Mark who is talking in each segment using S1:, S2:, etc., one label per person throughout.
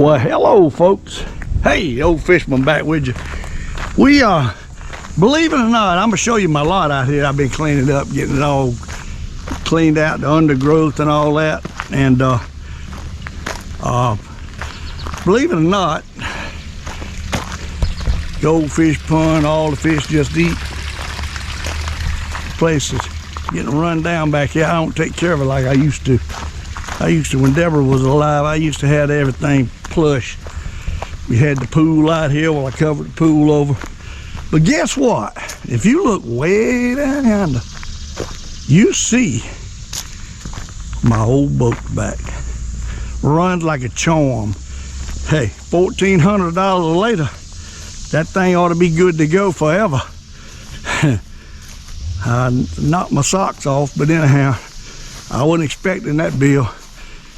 S1: Well, hello folks. Hey, Old Fisherman back with you. We believe it or not, I'm gonna show you my lot out here. I've been cleaning it up, getting it all cleaned out, the undergrowth and all that. And believe it or not, the old fish pond, all the fish just eat. Places getting run down back here. I don't take care of it like I used to. When Deborah was alive, I used to have everything plush. We had the pool out here. Well, I covered the pool over. But guess what? If you look way down yonder, you see my old boat back. Runs like a charm. Hey, $1,400 later, that thing ought to be good to go forever. I knocked my socks off, but anyhow, I wasn't expecting that bill.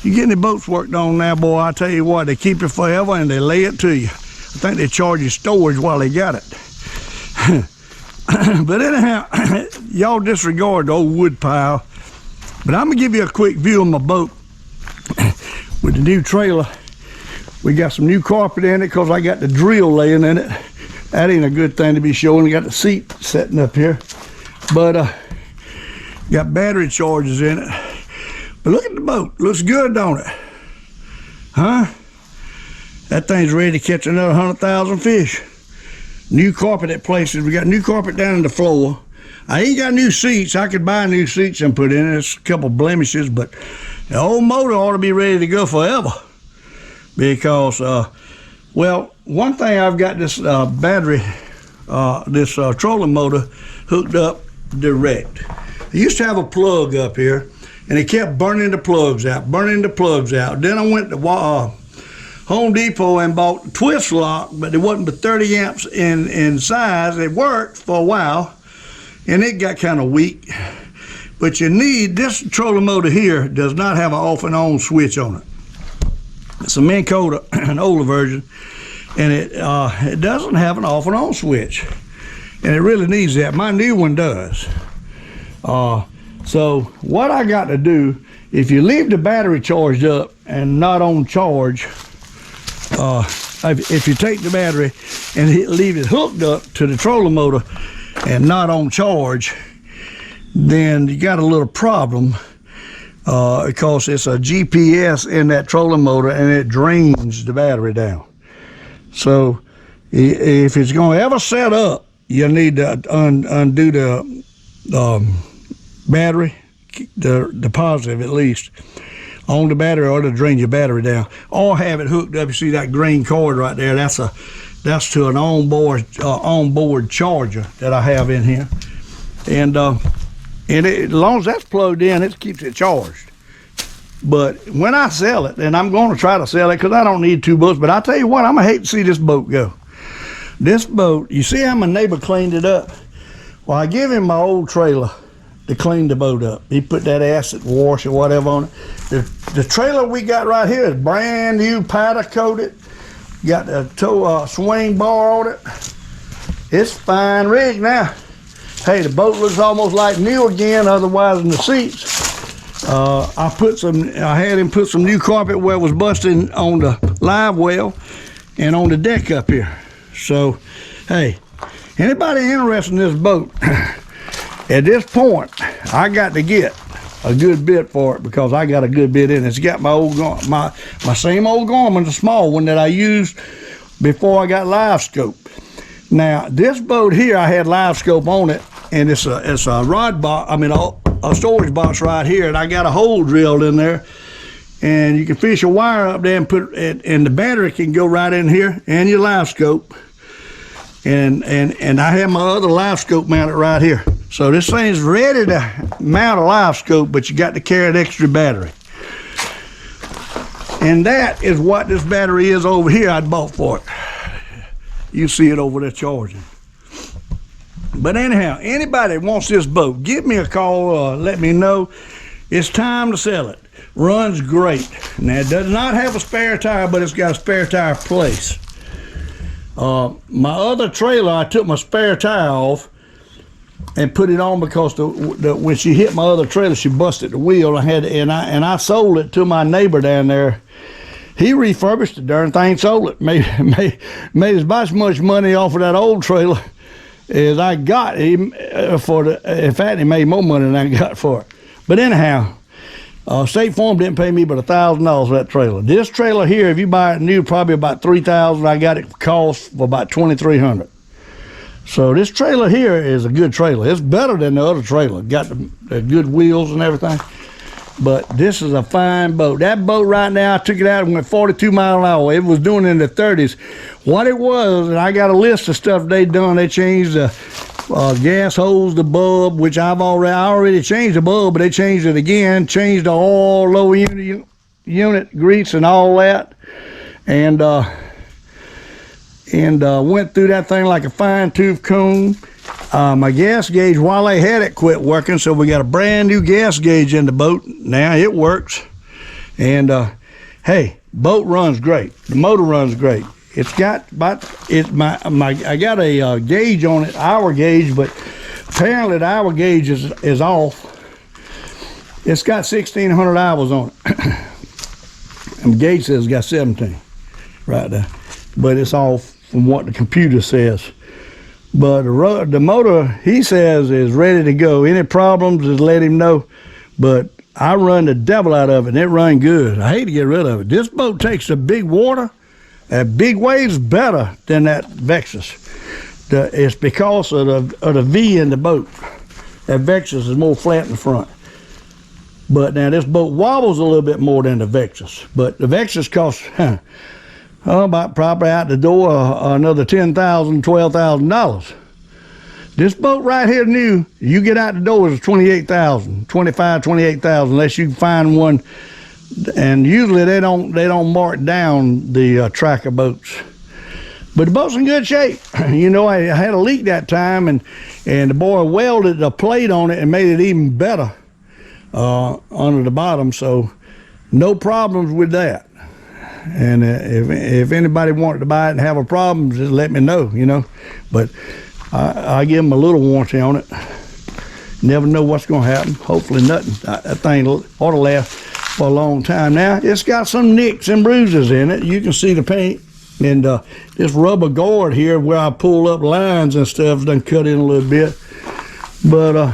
S1: You get any boats worked on now, boy, I tell you what, they keep it forever and they lay it to you. I think they charge you storage while they got it. But anyhow, y'all disregard the old wood pile. But I'm gonna give you a quick view of my boat. With the new trailer, we got some new carpet in it because I got the drill laying in it. That ain't a good thing to be showing. We got the seat setting up here. But got battery chargers in it. But look at the boat. Looks good, don't it? Huh? That thing's ready to catch another 100,000 fish. New carpet at places. We got new carpet down in the floor. I ain't got new seats. I could buy new seats and put in it. It's a couple blemishes, but the old motor ought to be ready to go forever. Because, well, one thing, I've got this battery, this trolling motor hooked up direct. I used to have a plug up here, and it kept burning the plugs out. Then I went to Home Depot and bought a twist lock, but it wasn't but 30 amps in size. It worked for a while, and it got kind of weak. But you need, this trolling motor here does not have an off and on switch on it. It's a Minn Kota, an older version, and it doesn't have an off and on switch. And it really needs that. My new one does. So what I got to do, if you leave the battery charged up and not on charge, if you take the battery and leave it hooked up to the trolling motor and not on charge, then you got a little problem because it's a GPS in that trolling motor and it drains the battery down. So if it's going to ever set up, you need to undo the battery, the positive at least, on the battery, or to drain your battery down. Or have it hooked up. You see that green cord right there? That's to an onboard charger that I have in here. And as long as that's plugged in, it keeps it charged. But when I sell it, and I'm going to try to sell it because I don't need two boats, but I tell you what, I'm going to hate to see this boat go. This boat, you see how my neighbor cleaned it up? Well, I give him my old trailer to clean the boat up. He put that acid wash or whatever on it. The trailer we got right here is brand new, powder coated. Got the swing bar on it. It's fine rig now. Hey, the boat looks almost like new again, otherwise than the seats. I had him put some new carpet where it was busting on the live well and on the deck up here. So, hey, anybody interested in this boat, at this point, I got to get a good bit for it because I got a good bit in it. It's got my old my same old Garmin, the small one that I used before I got live scope. Now, this boat here, I had live scope on it, and it's a rod box, I mean a storage box right here, and I got a hole drilled in there. And you can fish a wire up there and put it, and the battery can go right in here, and your live scope. And I have my other live scope mounted right here. So this thing's ready to mount a live scope, but you got to carry an extra battery. And that is what this battery is over here I bought for it. You see it over there charging. But anyhow, anybody that wants this boat, give me a call, let me know. It's time to sell it. Runs great. Now, it does not have a spare tire, but it's got a spare tire place. My other trailer, I took my spare tire off and put it on because when she hit my other trailer, she busted the wheel. I sold it to my neighbor down there he refurbished the darn thing, sold it, made as much money off of that old trailer as I got for the. In fact, he made more money than I got for it. But anyhow, State Farm didn't pay me but $1,000 for that trailer. This trailer here, if you buy it new, probably about $3,000. I got it cost for about $2,300. So this trailer here is a good trailer. It's better than the other trailer. Got the good wheels and everything. But this is a fine boat. That boat right now, I took it out and went 42 miles an hour. It was doing it in the 30s. What it was, and I got a list of stuff they done. They changed the gas hose, the bulb, which I already changed the bulb, but they changed it again. Changed the oil, low unit grease and all that. And went through that thing like a fine tooth comb. My gas gauge, while I had it, quit working, so we got a brand new gas gauge in the boat. Now it works. And hey, boat runs great. The motor runs great. It's got about I got a gauge on it, hour gauge, but apparently the hour gauge is off. It's got 1,600 hours on it. And the gauge says it's got 17 right there, but it's off from what the computer says. But the motor, he says, is ready to go. Any problems, just let him know. But I run the devil out of it, and it run good. I hate to get rid of it. This boat takes the big water, big waves better than that Vexus. It's because of the V in the boat. That Vexus is more flat in the front. But now this boat wobbles a little bit more than the Vexus. But the Vexus costs, about probably out the door another $10,000, $12,000. This boat right here new, you get out the door is $28,000, $28,000, unless you can find one. And usually they don't mark down the tracker boats. But the boat's in good shape. You know, I had a leak that time, and the boy welded a plate on it and made it even better under the bottom. So no problems with that. And if anybody wanted to buy it and have a problem, just let me know, you know. But I give them a little warranty on it. Never know what's going to happen. Hopefully nothing. That thing ought to last for a long time. Now, it's got some nicks and bruises in it. You can see the paint. And this rubber guard here where I pull up lines and stuff done cut in a little bit. But,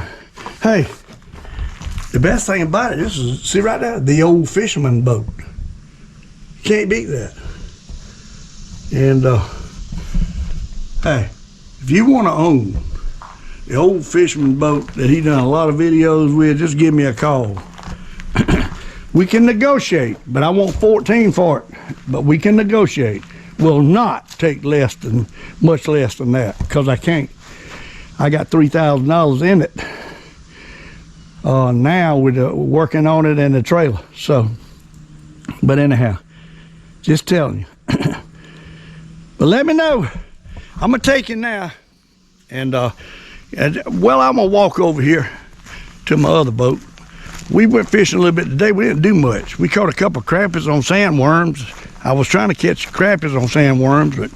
S1: hey, the best thing about it, this is, see right there, the old fisherman boat. Can't beat that. And hey, if you want to own the old fisherman boat that he done a lot of videos with, just give me a call. We can negotiate, but I want 14 for it. But we can negotiate. Will not take much less than that, because I can't. I got $3,000 in it now with working on it in the trailer. So, but anyhow. Just telling you. But let me know. I'm gonna take you now, and well, I'm gonna walk over here to my other boat. We went fishing a little bit today. We didn't do much. We caught a couple of crappies on sandworms. I was trying to catch crappies on sandworms, but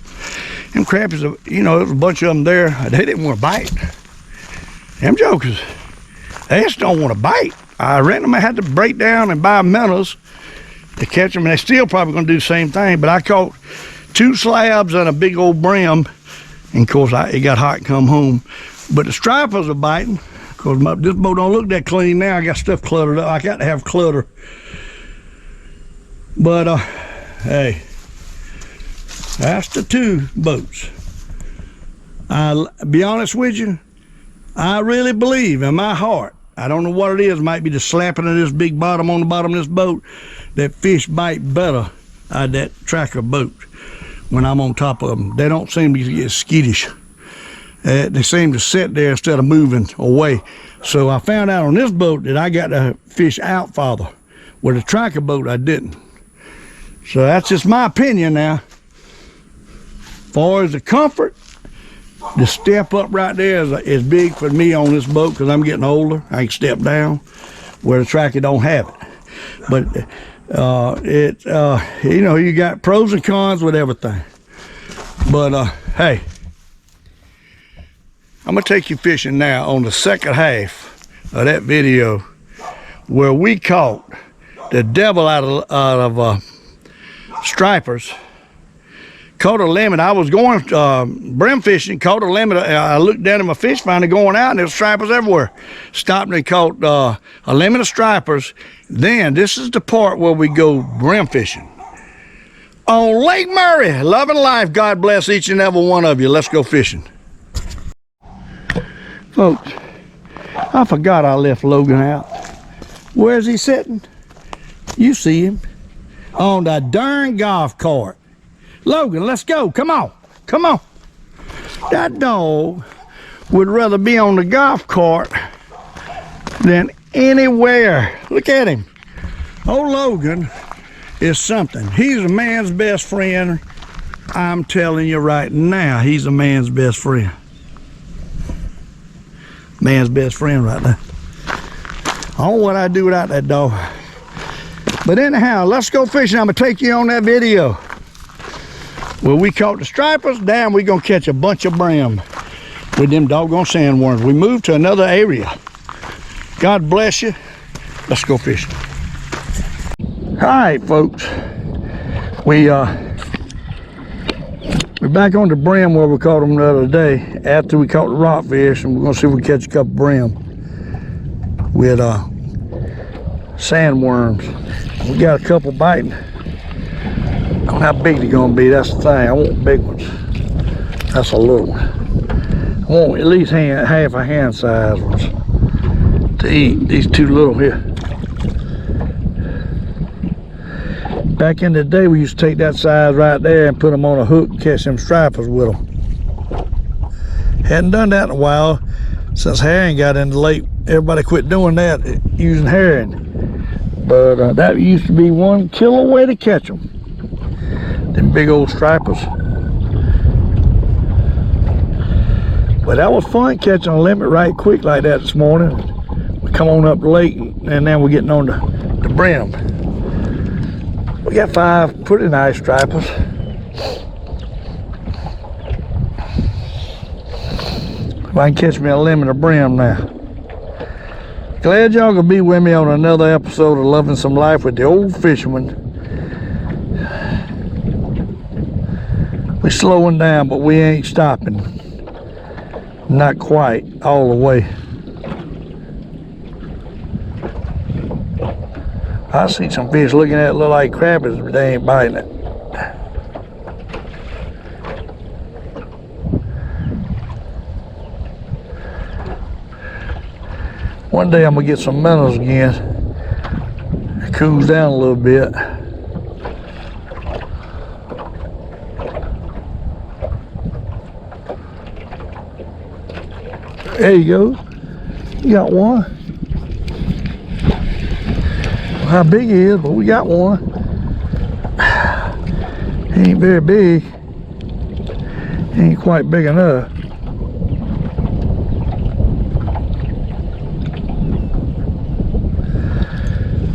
S1: them crappies, you know, there was a bunch of them there. They didn't want to bite. Them jokers, they just don't want to bite. I reckon I had to break down and buy minnows to catch them, and they still probably gonna do the same thing. But I caught 2 slabs and a big old brim, and of course it got hot and come home. But the stripers are biting, because this boat don't look that clean now. I got stuff cluttered up. I got to have clutter. But hey, that's the 2 boats. I'll be honest with you, I really believe in my heart, I don't know what it is, might be the slapping of this big bottom on the bottom of this boat, that fish bite better out of that tracker boat when I'm on top of them. They don't seem to get skittish. They seem to sit there instead of moving away. So I found out on this boat that I got to fish out farther. With the tracker boat, I didn't. So that's just my opinion now. As far as the comfort, the step up right there is big for me on this boat, because I'm getting older. I can step down where the tracker don't have it. But you know, you got pros and cons with everything. But hey, I'm gonna take you fishing now on the second half of that video, where we caught the devil out of stripers. Caught a limit. I was going brim fishing, caught a limit. I looked down at my fish finder going out, and there was stripers everywhere. Stopped and caught a limit of stripers. Then this is the part where we go brim fishing. On Lake Murray, loving life. God bless each and every one of you. Let's go fishing. Folks, I forgot I left Logan out. Where's he sitting? You see him on the darn golf cart. Logan, let's go. Come on. Come on. That dog would rather be on the golf cart than anywhere. Look at him. Old Logan is something. He's a man's best friend. I'm telling you right now, he's a man's best friend. Man's best friend right there. I don't know what I'd do without that dog. But anyhow, let's go fishing. I'm gonna take you on that video where we caught the stripers. Damn, we gonna catch a bunch of brim with them doggone sandworms. We moved to another area. God bless you. Let's go fishing. All right, folks. We're back on the brim where we caught them the other day after we caught the rockfish, and we're gonna see if we can catch a couple brim with sandworms. We got a couple biting. I don't know how big they're gonna be. That's the thing. I want big ones. That's a little one. I want at least half a hand size ones to eat. These two little here. Back in the day, we used to take that size right there and put them on a hook and catch them stripers with them. Hadn't done that in a while since herring got in the lake. Everybody quit doing that, using herring. But that used to be 1 kilo way to catch them. Them big old stripers. But that was fun catching a limit right quick like that this morning. We come on up the lake, and then we're getting on the brim. We got 5 pretty nice stripers. If I can catch me a limit of brim now. Glad y'all gonna be with me on another episode of Loving Some Life with the Old Fisherman. We're slowing down, but we ain't stopping. Not quite all the way. I see some fish looking at it look like crappers, but they ain't biting it. One day I'm gonna get some minnows again. It cools down a little bit. There you go. You got one. How big he is, but we got one. He ain't very big. He ain't quite big enough.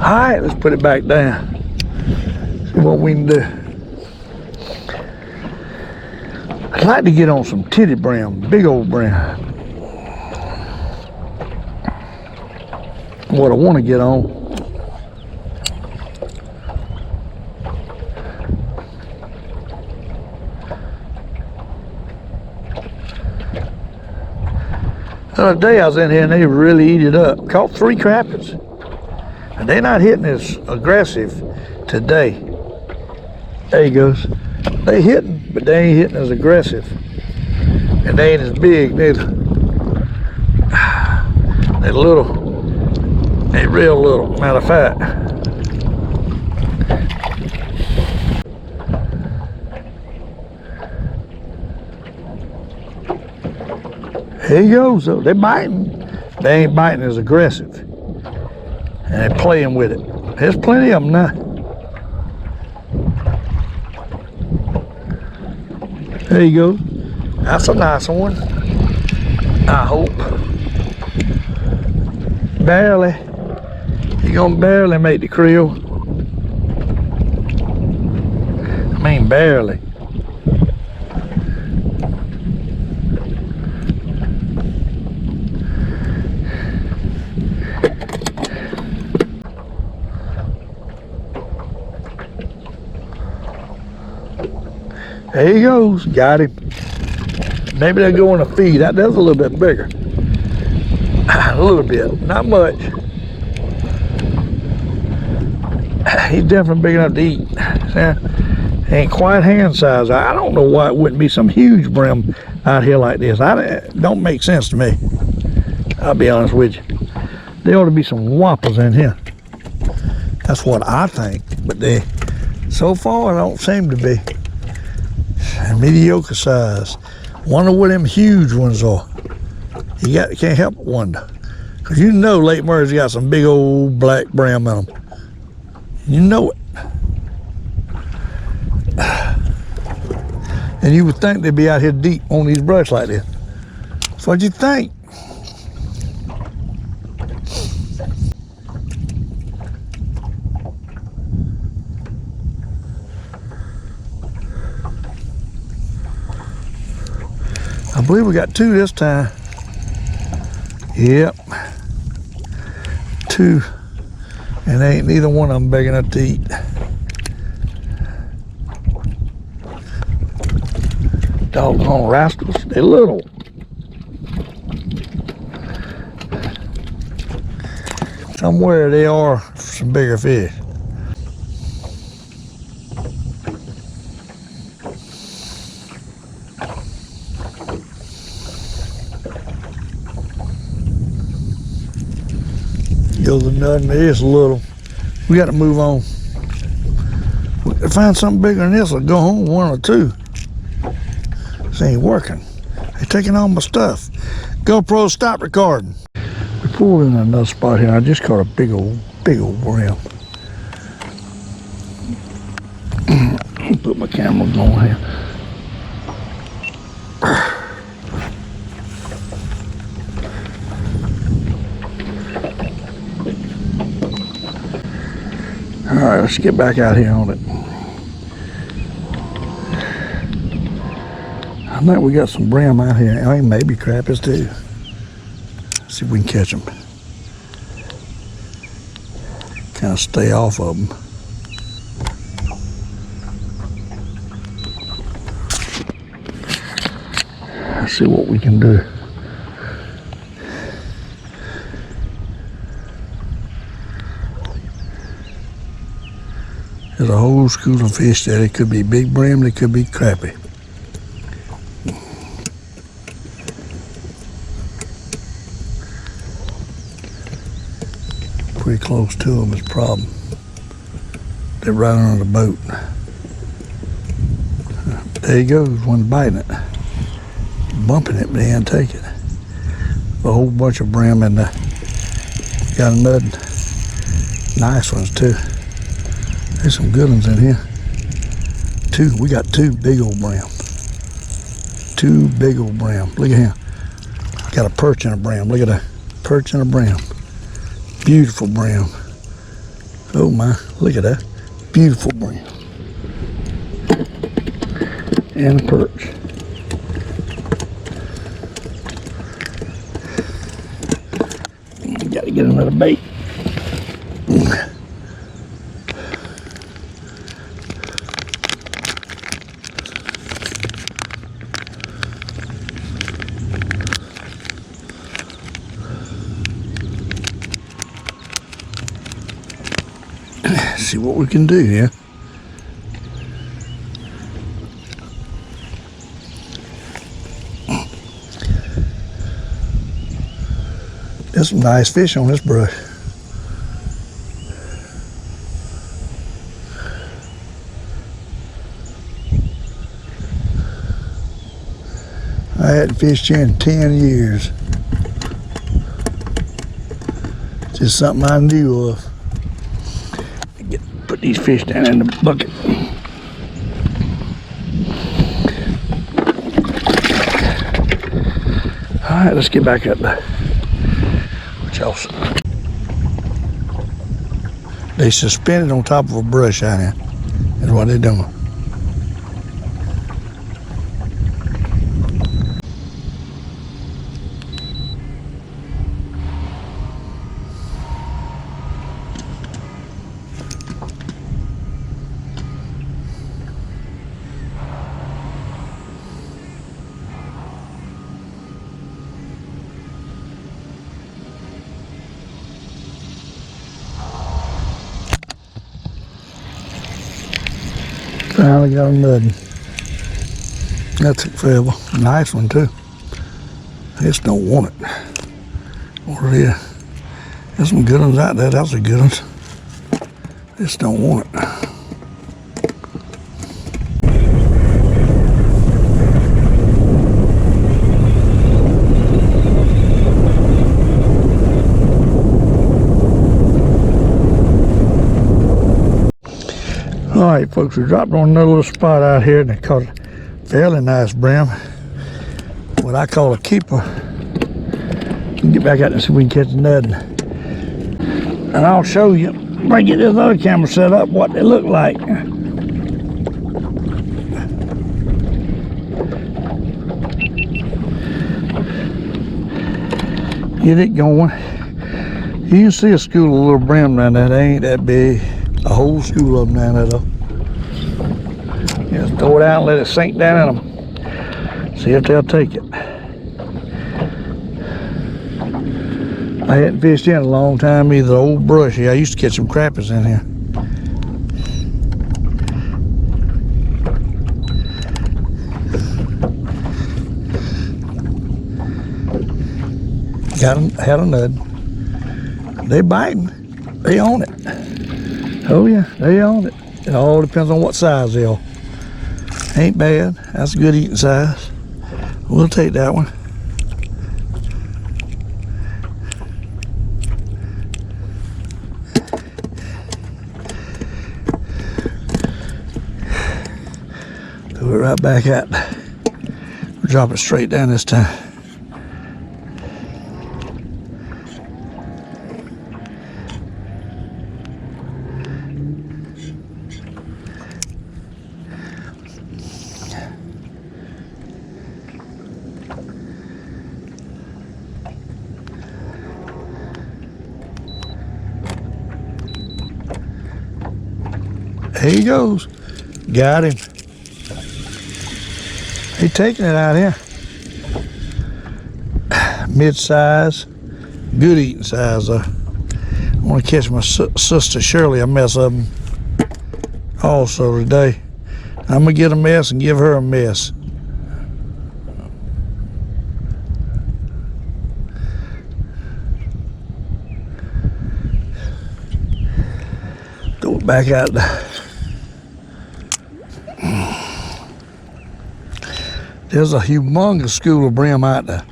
S1: All right, let's put it back down. See what we can do. I'd like to get on some titty brim, big old brim. What I want to get on. The other day I was in here and they really eat it up. Caught 3 crappers. And they're not hitting as aggressive today. There he goes. They hitting, but they ain't hitting as aggressive. And they ain't as big neither. They're little. They're real little, matter of fact. There he goes. So they're biting. They ain't biting as aggressive. And they're playing with it. There's plenty of them now. There you go. That's a nice one. I hope. Barely. You're gonna barely make the creel. I mean barely. There he goes. Got him. Maybe they'll go in a feed. That does a little bit bigger. A little bit. Not much. He's definitely big enough to eat. Ain't quite hand size. I don't know why it wouldn't be some huge brim out here like this. It don't make sense to me. I'll be honest with you. There ought to be some whoppers in here. That's what I think. But they, so far, don't seem to be. Mediocre size. Wonder where them huge ones are. You can't help but wonder. Because you know Lake Murray's got some big old black brim in them. You know it. And you would think they'd be out here deep on these brush like this. That's what you think. I believe we got two this time. Yep. Two. And ain't neither one of them big enough to eat. Doggone rascals. They're little. Somewhere they are some bigger fish. Goes a nut, and it is little. We got to move on. If I find something bigger than this, I'll go home one or two. This ain't working. They're taking all my stuff. GoPro, stop recording. We pulled in another spot here. I just caught a big old brim. Put my camera going here. All right, let's get back out here on it. I think we got some brim out here. I mean, maybe crappies too. Let's see if we can catch them. Kind of stay off of them. Let's see what we can do. There's a whole school of fish there. It could be big brim, they could be crappie. Pretty close to them is the problem. They're right on the boat. There he goes, one biting it. Bumping it, but he didn't take it. A whole bunch of brim in there. Got another nice ones too. There's some good ones in here. We got two big old brim. Two big old brim. Look at him. Got a perch and a brim. Look at that. Perch and a brim. Beautiful brim. Oh my, look at that. Beautiful brim. And a perch. Got to get another bait. See what we can do here. There's some nice fish on this brush. I hadn't fished here in 10 years. Just something I knew of. Put these fish down in the bucket. All right, let's get back up there. What else? They suspended on top of a brush out here. That's what they're doing. Finally got a nutting. That took forever. Nice one too. This don't want it. What it is. There's some good ones out there. That's a good ones. This don't want it. All right, folks, we dropped on another little spot out here, and it caught a fairly nice brim. What I call a keeper. Get back out there and see if we can catch nothing. And I'll show you, if I get this other camera set up, what they look like. Get it going. You can see a school of little brim down there. They ain't that big. A whole school of them down there though. Just throw it out and let it sink down in them. See if they'll take it. I hadn't fished in a long time either. Old brushy. I used to catch some crappies in here. Had a nut. They biting. They own it. Oh yeah, they own it. It all depends on what size they are. Ain't bad. That's a good eating size. We'll take that one. Throw it right back out. Drop it straight down this time. There he goes. Got him. He's taking it out here. Mid-size. Good eating size though. I want to catch my sister Shirley a mess of them also today. I'm going to get a mess and give her a mess. Throw it back out there. There's a humongous school of brim out there.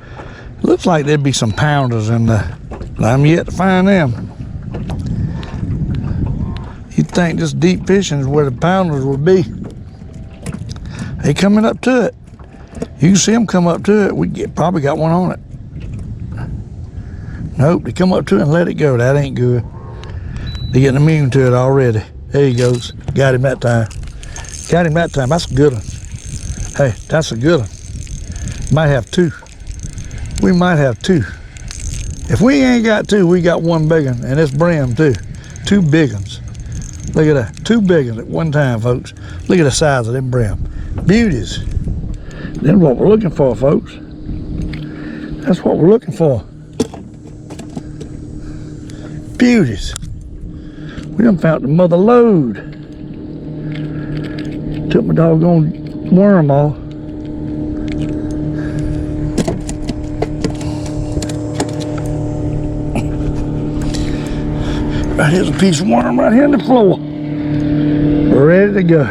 S1: Looks like there'd be some pounders in there, but I'm yet to find them. You'd think this deep fishing is where the pounders would be. They coming up to it. You can see them come up to it. We probably got one on it. Nope, they come up to it and let it go. That ain't good. They're getting immune to it already. There he goes. Got him that time. Got him that time. That's a good one. Hey, that's a good one. Might have two. We might have two. If we ain't got two, we got one big one, and it's brim too. Two big ones. Look at that. Two big ones at one time, folks. Look at the size of them brim. Beauties. That's what we're looking for, folks. That's what we're looking for. Beauties. We done found the mother load. Took my doggone worm off. Right here's a piece of worm right here on the floor. Ready to go.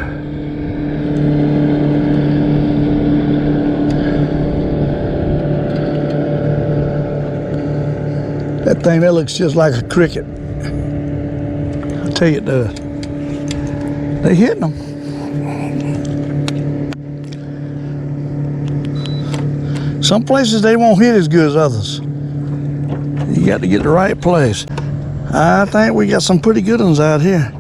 S1: That thing that looks just like a cricket. I tell you it does. They hitting them. Some places they won't hit as good as others. You got to get the right place. I think we got some pretty good ones out here.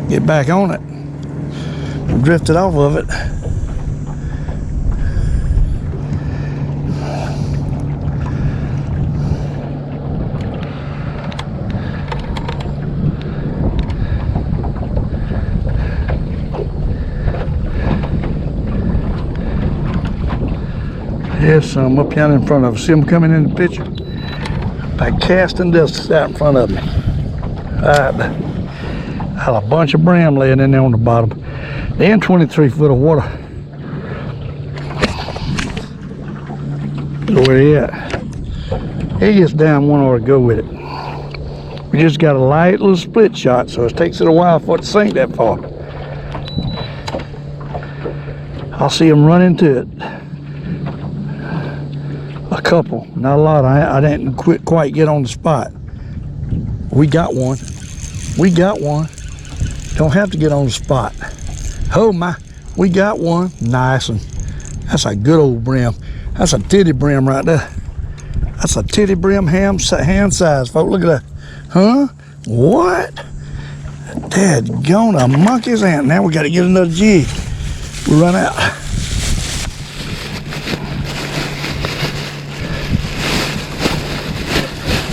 S1: Get back on it. We drifted off of it. There's some up here in front of us. See them coming in the picture? Like casting dust out in front of me. Had a bunch of brim laying in there on the bottom. Then 23 foot of water. Where he at? He gets down, one ought to go with it. We just got a light little split shot, so it takes it a while for it to sink that far. I'll see him run into it. A couple, not a lot. I didn't quite get on the spot. We got one. We got one. Don't have to get on the spot. Oh my, we got one. Nice one. That's a good old brim. That's a titty brim right there. That's a titty brim hand size, folks. Look at that. Huh? What? Dadgone a monkey's ant. Now we got to get another jig. We run out.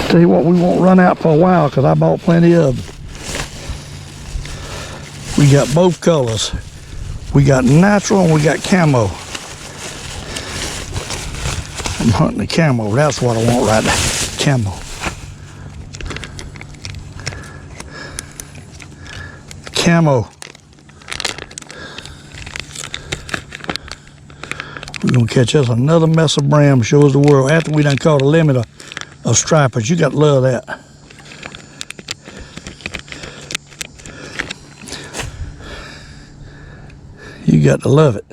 S1: Tell you what, we won't run out for a while because I bought plenty of them. We got both colors. We got natural and we got camo. I'm hunting the camo. That's what I want right there. Camo. Camo. We're gonna catch us another mess of brim, show us the world. After we done caught a limit of stripers, you got to love that. You got to love it.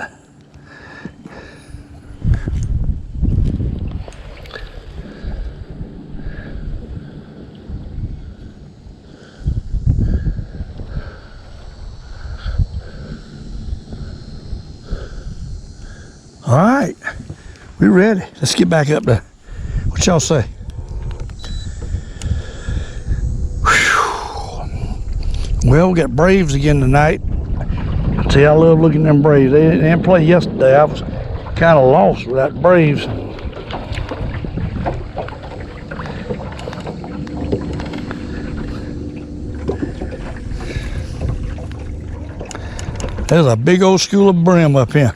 S1: All right, we ready. Let's get back up there. What y'all say? Whew. Well, we got Braves again tonight. See, I love looking at them Braves. They didn't play yesterday. I was kind of lost without Braves. There's a big old school of brim up here.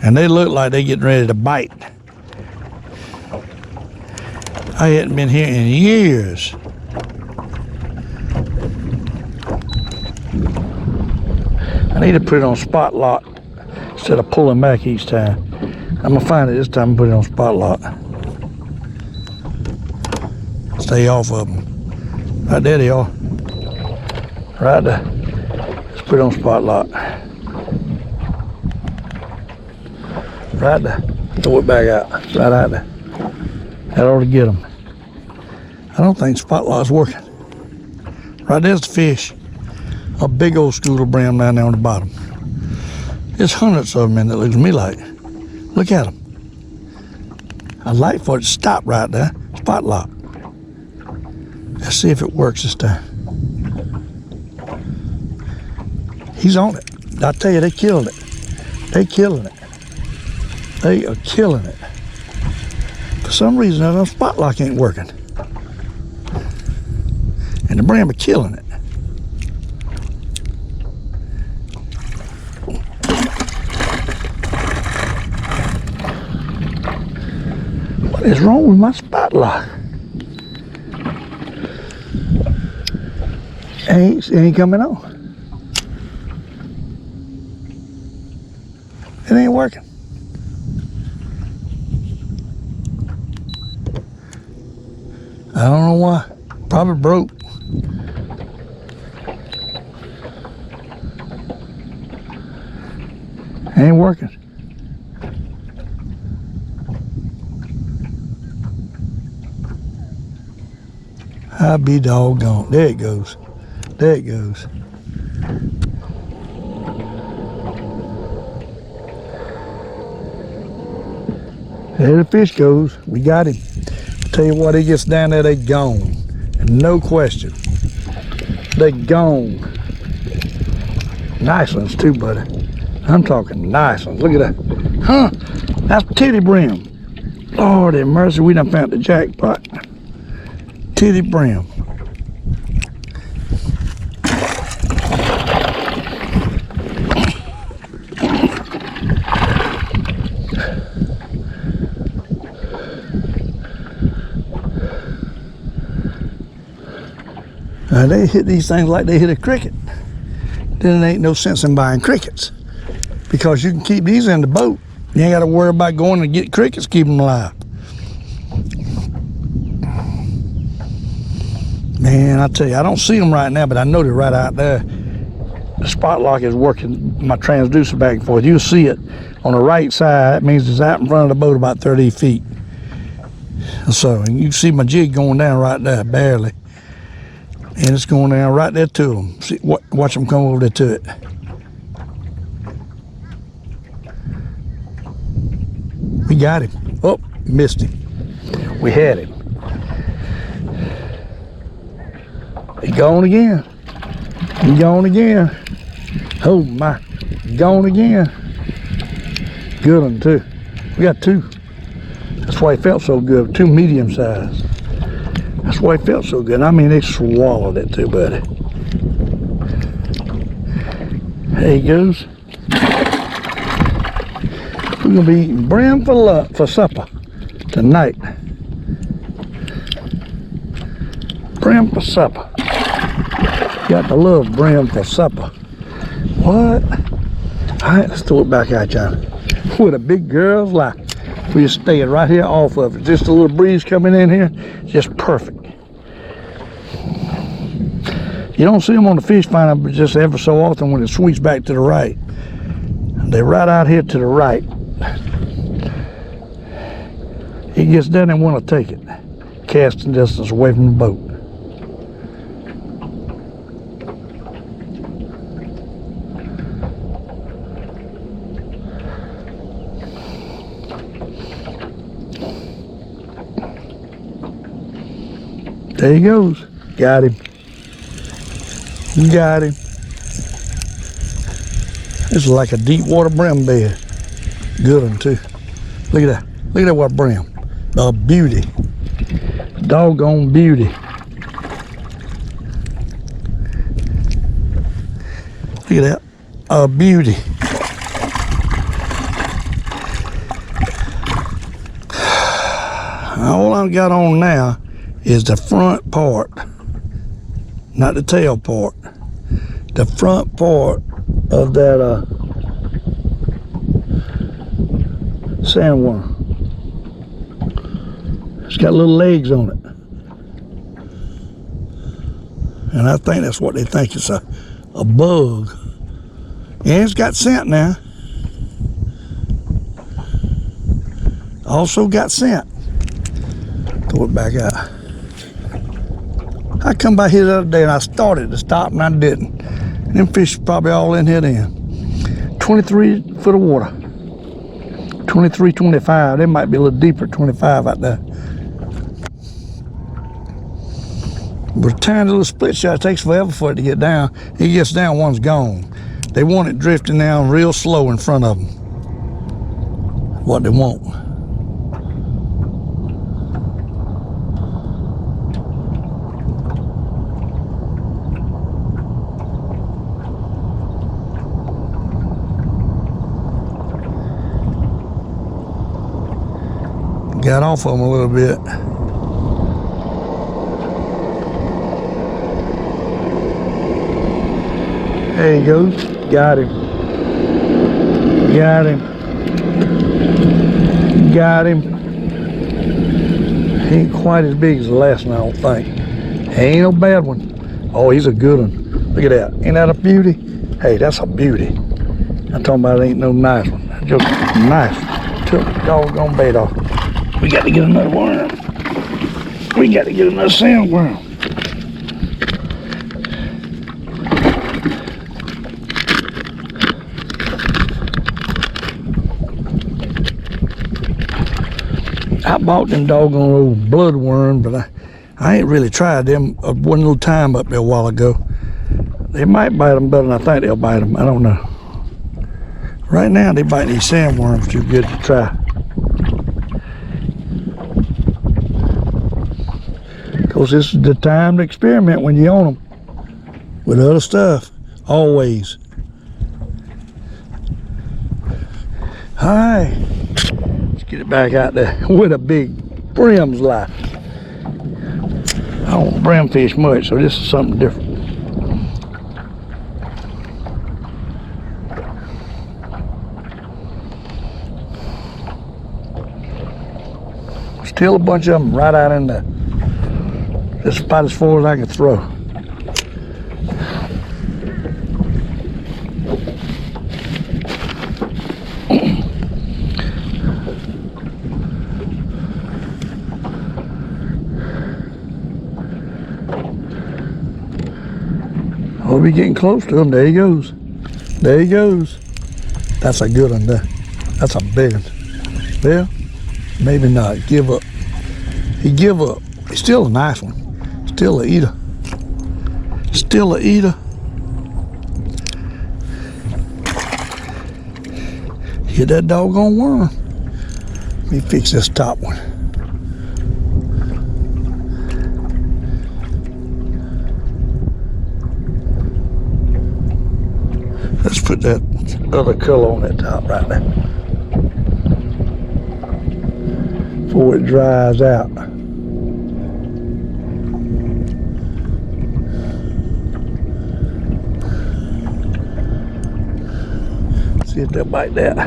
S1: And they look like they getting ready to bite. I hadn't been here in years. I need to put it on spot lock instead of pulling back each time. I'm gonna find it this time and put it on spot lock. Stay off of them. Right there they are. Right there. Let's put it on spot lock. Right there. Throw it back out. Right out there. That ought to get them. I don't think spot lock's working. Right there's the fish. A big old school of brim down there on the bottom. There's hundreds of them in there, looks to me like. Look at them. I'd like for it to stop right there. Spot lock. Let's see if it works this time. He's on it. I tell you, they killed it. They killing it. They are killing it. For some reason, that spot lock ain't working. And the brim are killing it. What is wrong with my spot lock? It ain't coming on. It ain't working. I don't know why. Probably broke. Ain't working. I'll be doggone. There it goes. There it goes. There the fish goes. We got him. Tell you what, he gets down there, they gone. And no question. They gone. Nice ones too, buddy. I'm talking nice ones. Look at that. Huh? That's titty brim. Lord have mercy, we done found the jackpot. Titty brim. They hit these things like they hit a cricket. Then there ain't no sense in buying crickets, because you can keep these in the boat. You ain't got to worry about going to get crickets, keep them alive. Man, I tell you, I don't see them right now, but I know they're right out there. The spot lock is working my transducer back and forth. You'll see it on the right side. That means it's out in front of the boat about 30 feet. So, and you see my jig going down right there, barely. And it's going down right there to them. See, watch them come over there to it. We got him. Oh, missed him. We had him. He gone again. He gone again. Oh my, gone again. Good one too. We got two. That's why it felt so good. Two medium size. That's why it felt so good. I mean, they swallowed it too, buddy. There he goes. We're gonna be eating brim for supper tonight. Brim for supper. Got to love brim for supper. What? All right, let's throw it back out, John. What a big girl's life. We're staying right here off of it. Just a little breeze coming in here, just perfect. You don't see them on the fish finder, but just ever so often when it sweeps back to the right. They're right out here to the right. He gets down and want to take it. Casting distance away from the boat. There he goes. Got him. Got him. This is like a deep water brim bed. Good one too. Look at that. Look at that what brim. A beauty. Doggone beauty. Look at that. A beauty. All I've got on now is the front part, not the tail part. The front part of that sandworm. It's got little legs on it. And I think that's what they think it's a bug. And it's got scent now. Also got scent. Throw it back out. I come by here the other day and I started to stop and I didn't. And them fish probably all in here then. 23 foot of water. 23, 25. They might be a little deeper, 25 out there. But a tiny little split shot, it takes forever for it to get down. It gets down, one's gone. They want it drifting down real slow in front of them. What they want. Got off of them a little bit. There he goes. Got him. Got him. Got him. He ain't quite as big as the last one, I don't think. He ain't no bad one. Oh, he's a good one. Look at that. Ain't that a beauty? Hey, that's a beauty. I'm talking about it ain't no nice one. Just nice. Took the doggone bait off. We got to get another worm. We got to get another sandworm. I bought them doggone old blood worms, but I ain't really tried them. One little time up there a while ago. They might bite them better than I think they'll bite them. I don't know. Right now they bite these sandworms too good to try. Because this is the time to experiment when you own them with other stuff, always. All right, let's get it back out there with a big brim's life. don't brim fish much, so this is something different. Still a bunch of them right out in there. That's about as far as I can throw. We'll be getting close to him. There he goes. There he goes. That's a good one there. That's a big one. Well, maybe not. Give up. He give up. It's still a nice one. Still a eater. Still a eater. Hit that doggone worm. Let me fix this top one. Let's put that other color on that top right there before it dries out. See if they'll bite that.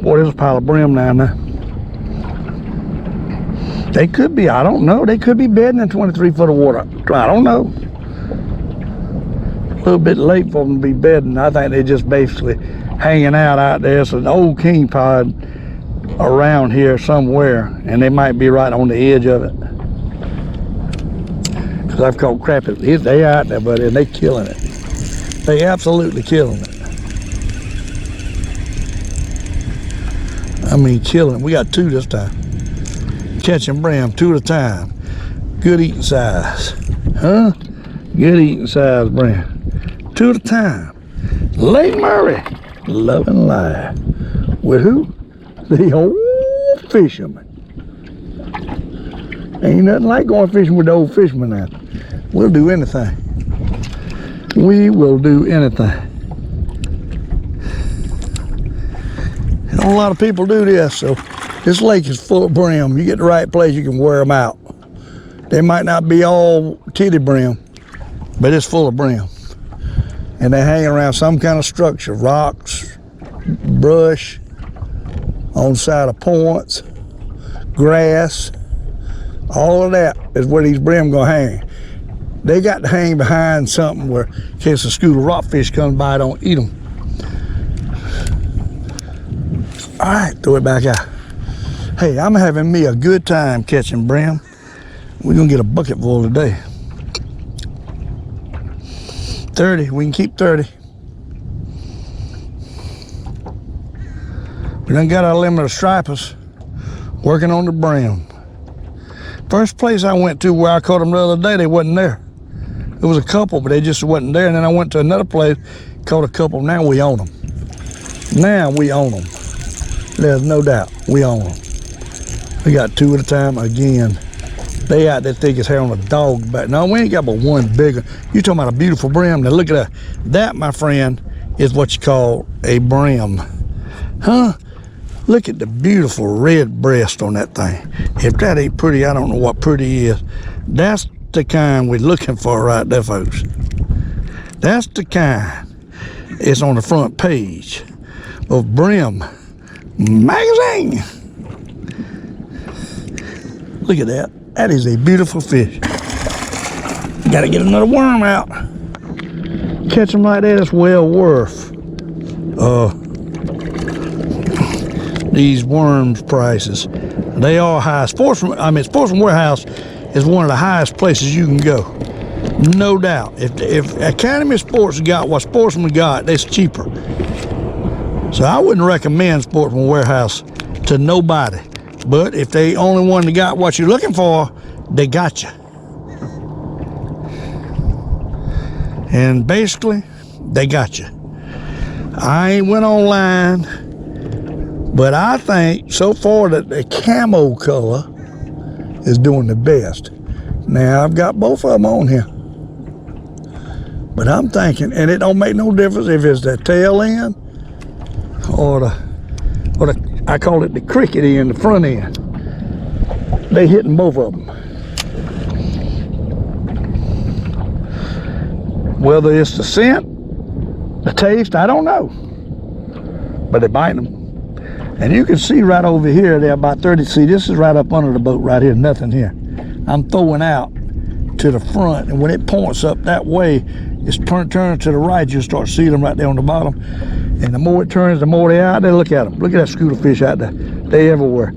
S1: Boy, there's a pile of brim down there. They could be, I don't know. They could be bedding in 23 foot of water. I don't know. A little bit late for them to be bedding. I think they're just basically hanging out there. It's an old king pod around here somewhere, and they might be right on the edge of it. Because I've caught crappie. They out there, buddy, and they killing it. They absolutely killing it. I mean, killing it. We got 2 this time. Catching brim 2 at a time. Good eating size. Huh? Good eating size brim. 2 at a time. Lake Murray. Love and life. With who? The Old Fisherman. Ain't nothing like going fishing with the Old Fisherman now. We'll do anything. We will do anything. And a lot of people do this, so this lake is full of brim. You get the right place, you can wear them out. They might not be all titty brim, but it's full of brim. And they hang around some kind of structure, rocks, brush, on the side of points, grass. All of that is where these brim gonna hang. They got to hang behind something where in case a school of rockfish comes by, don't eat them. All right, throw it back out. Hey, I'm having me a good time catching brim. We're gonna get a bucket full today. 30, we can keep 30. We done got our limit of stripers working on the brim. First place I went to where I caught them the other day, they wasn't there. There was a couple, but they just wasn't there. And then I went to another place, caught a couple. Now we own them. Now we own them. There's no doubt, we own them. We got 2 at a time again. They out there thick as hair on a dog back. No, we ain't got but one bigger. You talking about a beautiful brim. Now look at that. That, my friend, is what you call a brim. Huh? Look at the beautiful red breast on that thing. If that ain't pretty, I don't know what pretty is. That's the kind we're looking for right there, folks. That's the kind. It's on the front page of Bream magazine. Look at that. That is a beautiful fish. Gotta get another worm out. Catch them like that, it's well worth these worms prices. They are high. Sportsman Warehouse is one of the highest places you can go. No doubt. If Academy Sports got what Sportsman got, that's cheaper. So I wouldn't recommend Sportsman Warehouse to nobody. But if they only one that got what you're looking for, they got you. And basically, they got you. I ain't went online, but I think so far that the camo color is doing the best. Now I've got both of them on here. But I'm thinking, and it don't make no difference if it's the tail end or the I call it the cricket end, the front end. They hitting both of them. Whether it's the scent, the taste, I don't know. But they're biting them. And you can see right over here, they're about 30. See, this is right up under the boat right here, nothing here. I'm throwing out to the front, and when it points up that way, it's turn to the right, you start seeing them right there on the bottom. And the more it turns, the more they're out there. Look at them. Look at that scooter fish out there. They're everywhere.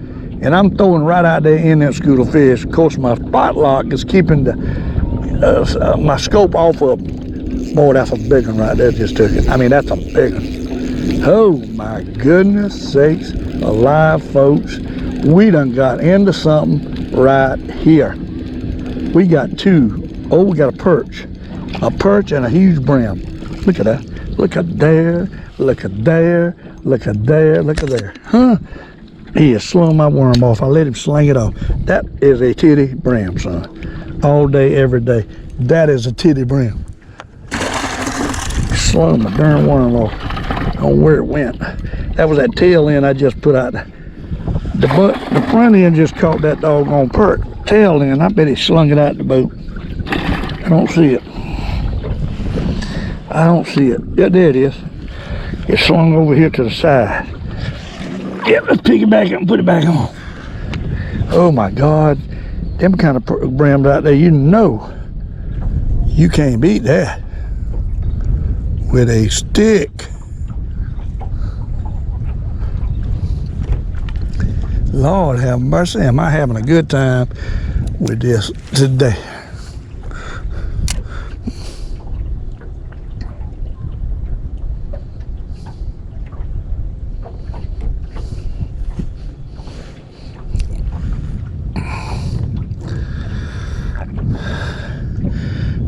S1: And I'm throwing right out there in that scooter fish. Of course, my spot lock is keeping the my scope off of them. Boy, that's a big one right there. Just took it. I mean, that's a big one. Oh my goodness sakes alive, folks. We done got into something right here. We got two. Oh, we got a perch and a huge brim. Look at that. Look at there. Look at there. Look at there. Look at there. Huh? He has slung my worm off. I let him sling it off. That is a titty brim, son. All day, every day. That is a titty brim. Slung my darn worm off. I don't know where it went. That was that tail end I just put out. The front end just caught that doggone perch. Tail end, I bet he slung it out the boat. I don't see it. I don't see it. Yeah, there it is. It's slung over here to the side. Yeah, let's pick it back up and put it back on. Oh my God. Them kind of brims out there, you know, you can't beat that with a stick. Lord have mercy, am I having a good time with this today.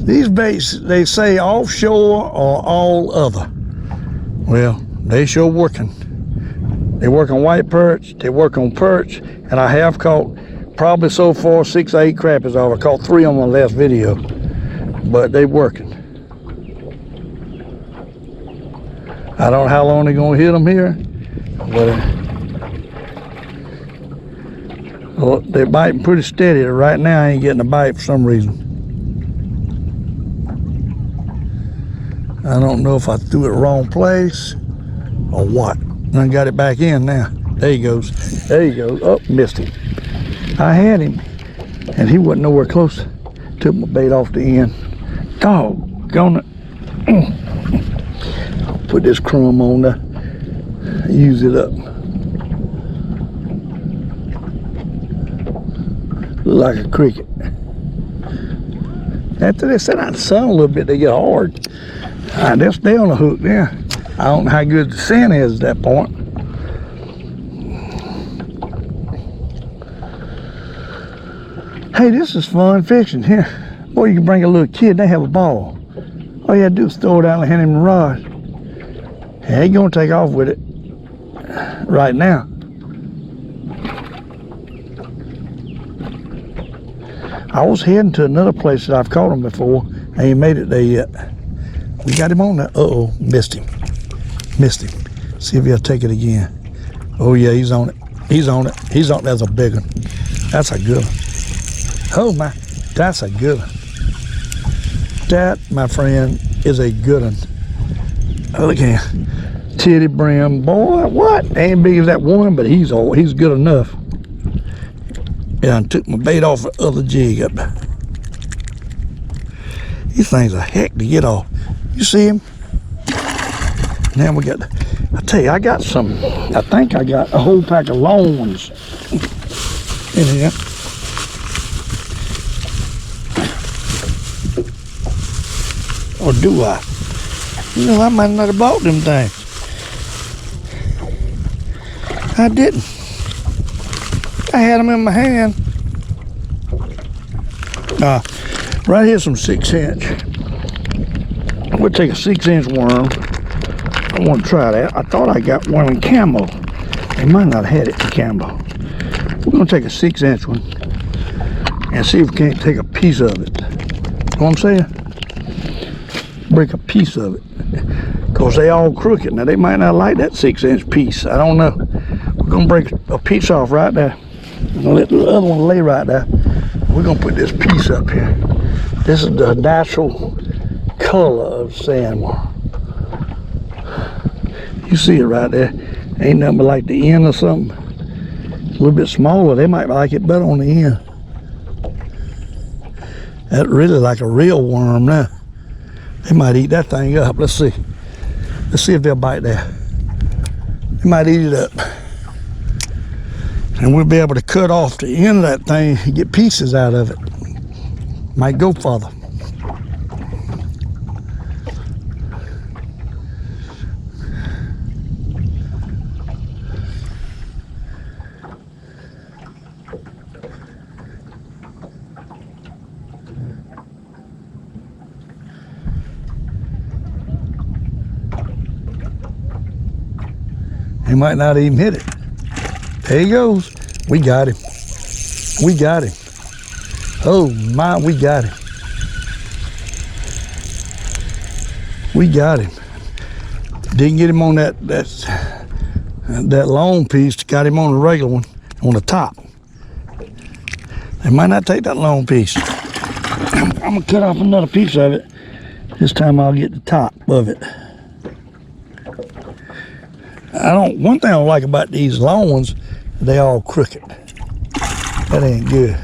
S1: These baits, they say offshore or all other. Well, they sure working. They work on white perch, they work on perch, and I have caught probably so far 6 or 8 crappies. I caught 3 on my last video, but they working. I don't know how long they're gonna hit them here, but they're biting pretty steady. Right now I ain't getting a bite for some reason. I don't know if I threw it wrong place or what. I got it back in now. There he goes. There he goes. Oh, missed him. I had him, and he wasn't nowhere close. Took my bait off the end. Doggone it. I'll put this crumb on there. Use it up. Look like a cricket. After they sit out in the sun a little bit, they get hard. They'll stay on the hook there. I don't know how good the scent is at that point. Hey, this is fun fishing here. Boy, you can bring a little kid, they have a ball. All you have to do is throw it out and hand him a rod. He ain't gonna take off with it right now. I was heading to another place that I've caught him before. I ain't made it there yet. We got him on there. Uh-oh, missed him. Missed him. See if he'll take it again. Oh yeah, he's on it. He's on it. He's on. That's a big one. That's a good one. Oh my, that's a good one. That, my friend, is a good one. Oh, look at him. Titty brim, boy. What? Ain't big as that one, but he's good enough. Yeah, I took my bait off the other jig up there. These things are heck to get off. You see him? Now we got, I tell you, I got some, I think I got a whole pack of long ones in here. Or do I? You know, I might not have bought them things. I didn't. I had them in my hand. Right here's some 6-inch. We'll take a 6-inch worm. I want to try that. I thought I got one in camo. They might not have had it in camo. We're going to take a 6-inch one and see if we can't take a piece of it. You know what I'm saying? Break a piece of it. because they all crooked. Now they might not like that 6-inch piece. I don't know. We're gonna break a piece off right there. I'm gonna let the other one lay right there. We're gonna put this piece up here. This is the natural color of sandworm. You see it right there. Ain't nothing but like the end or something. A little bit smaller. They might like it better on the end. That's really like a real worm now. They might eat that thing up. Let's see. Let's see if they'll bite that. They might eat it up. And we'll be able to cut off the end of that thing and get pieces out of it. Might go further. He might not even hit it. There he goes. We got him. We got him. Oh my, we got him. We got him. Didn't get him on that long piece. Got him on the regular one, on the top. They might not take that long piece. I'm gonna cut off another piece of it. This time I'll get the top of it. One thing I don't like about these long ones, they all crooked. That ain't good.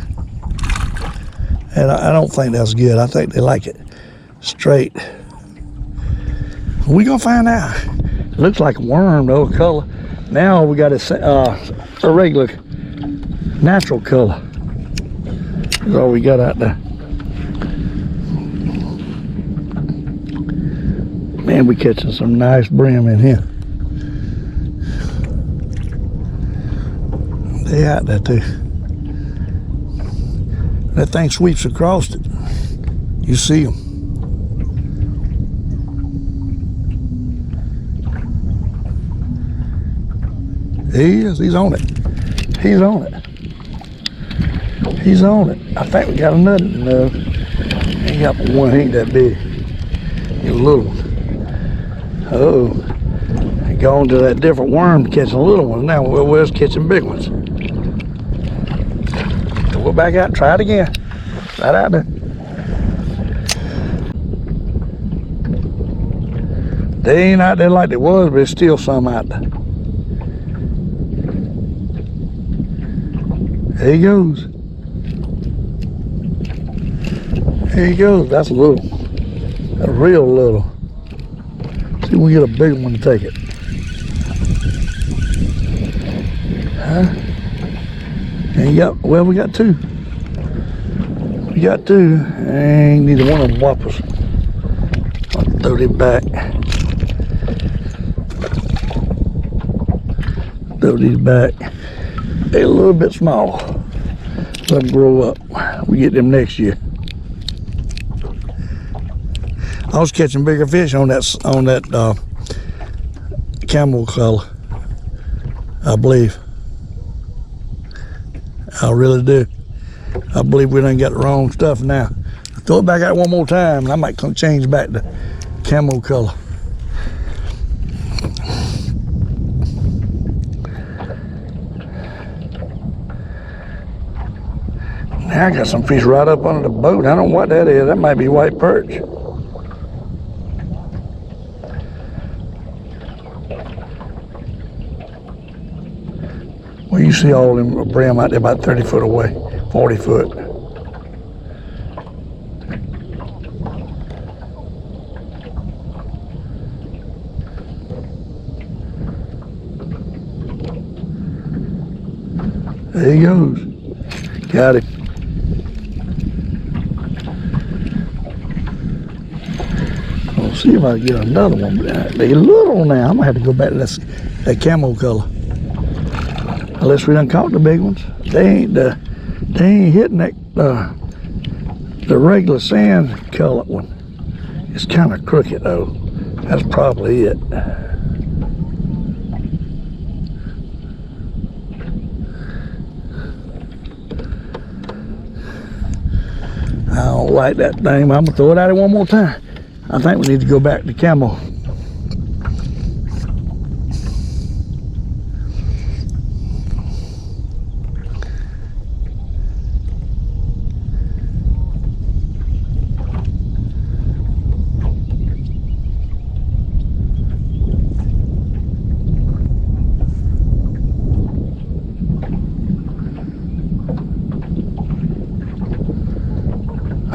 S1: And I don't think that's good. I think they like it straight. We gonna find out. It looks like a worm though, color. Now we got a regular natural color. That's all we got out there. Man, we catching some nice brim in here. They out there too. That thing sweeps across it. You see them. He is. He's on it. He's on it. He's on it. I think we got another. No, he got one. He ain't that big. He's a little one. Oh, going to that different worm catching little ones. Now we're just catching big ones. Go back out and try it again. Right out there. They ain't out there like they was, but there's still some out there. There he goes. There he goes. That's a little. That's real little. See if we get a big one to take it. Huh? And well, we got two. We got two. Ain't neither one of them whoppers. I'll throw it back. Throw these back. They're a little bit small. Let them grow up. We get them next year. I was catching bigger fish on that camel color, I believe. I really do. I believe we done got the wrong stuff now. Throw it back out one more time and I might come change back to camo color. Now I got some fish right up under the boat. I don't know what that is. That might be white perch. Well, you see all them brim out there about 30 foot away, 40 foot. There he goes. Got him. I'll see if I can get another one. They're little now. I'm gonna have to go back to that camo color. Unless we done caught the big ones. They ain't hitting that the regular sand color one. It's kind of crooked though. That's probably it. I don't like that thing. I'm gonna throw it at it one more time. I think we need to go back to camo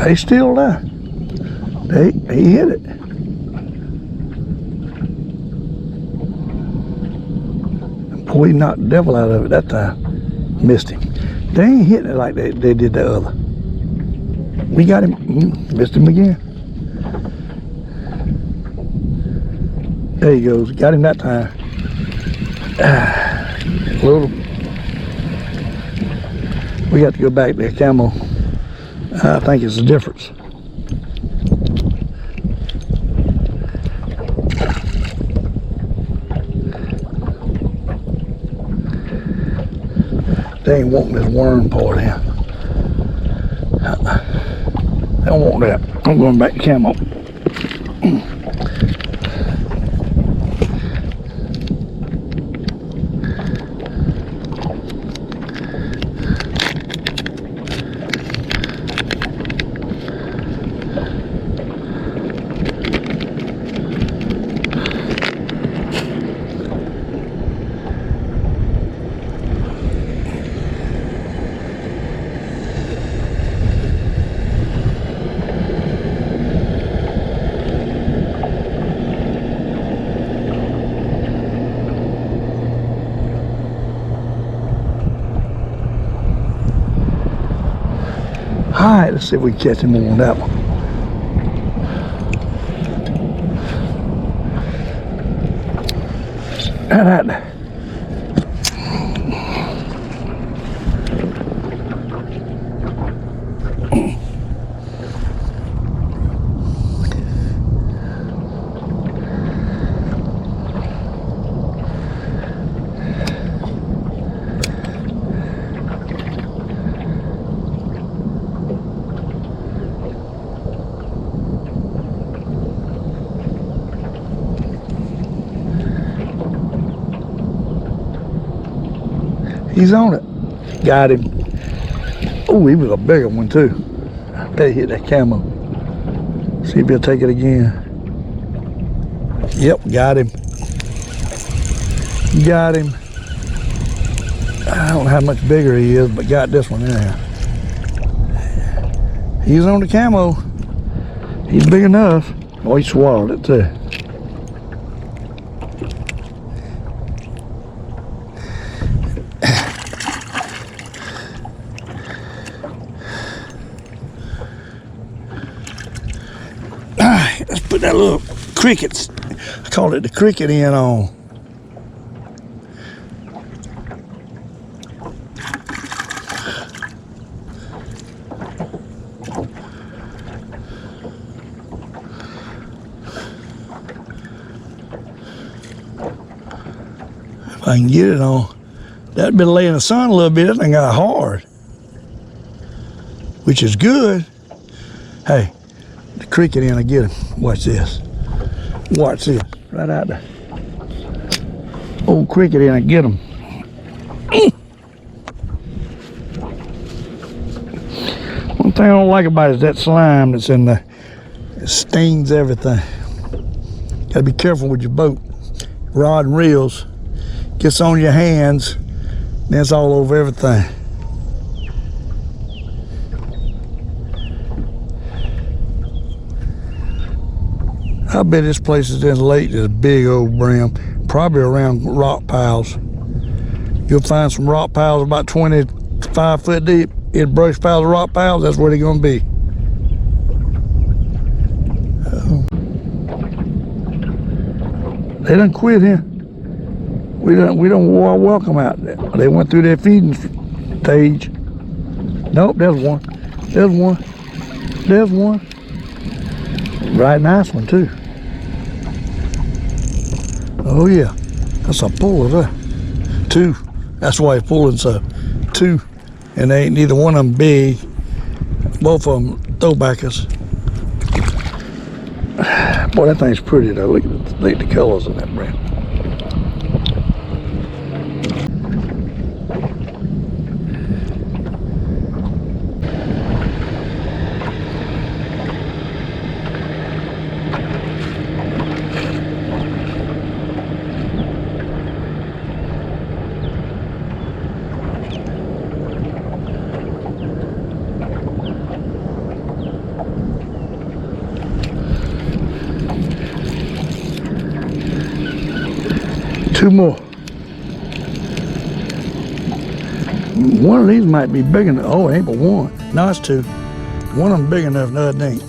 S1: He's still there. He hit it. Boy, he knocked the devil out of it that time. Missed him. They ain't hitting it like they did the other. We got him. Missed him again. There he goes. Got him that time. Little. We got to go back to the camo. I think it's the difference. They ain't wanting this worm part in. They don't want that. I'm going back to camo. All right, let's see if we can catch him on that one. That. He's on it. Got him. Oh, he was a bigger one too. They hit that camo. See if he'll take it again. Yep, got him. Got him. I don't know how much bigger he is, but got this one in there. He's on the camo. He's big enough. Oh, he swallowed it too. Let's put that little cricket, I call it the cricket in on. If I can get it on. That'd been laying in the sun a little bit, that thing got hard. Which is good. Hey. The cricket in, I get him. Watch this. Watch this. Right out there. Old cricket in, I get him. One thing I don't like about it is that slime that's in there. It stains everything. Gotta be careful with your boat. Rod and reels. Gets on your hands, then it's all over everything. I bet this place is in lake, this big old brim, probably around rock piles. You'll find some rock piles about 25 foot deep. In brush piles of rock piles, that's where they're gonna be. They done quit here. We don't welcome out there. They went through their feeding stage. Nope, there's one. There's one. There's one. Right nice one too. Oh yeah, that's a puller there. Two. That's why he's pulling so. Two. And they ain't neither one of them big. Both of them throwbackers. Boy, that thing's pretty though. Look at the colors in that brand. 2 more. One of these might be big enough. Oh, it ain't but one. No, it's 2. One of them big enough, no, it ain't.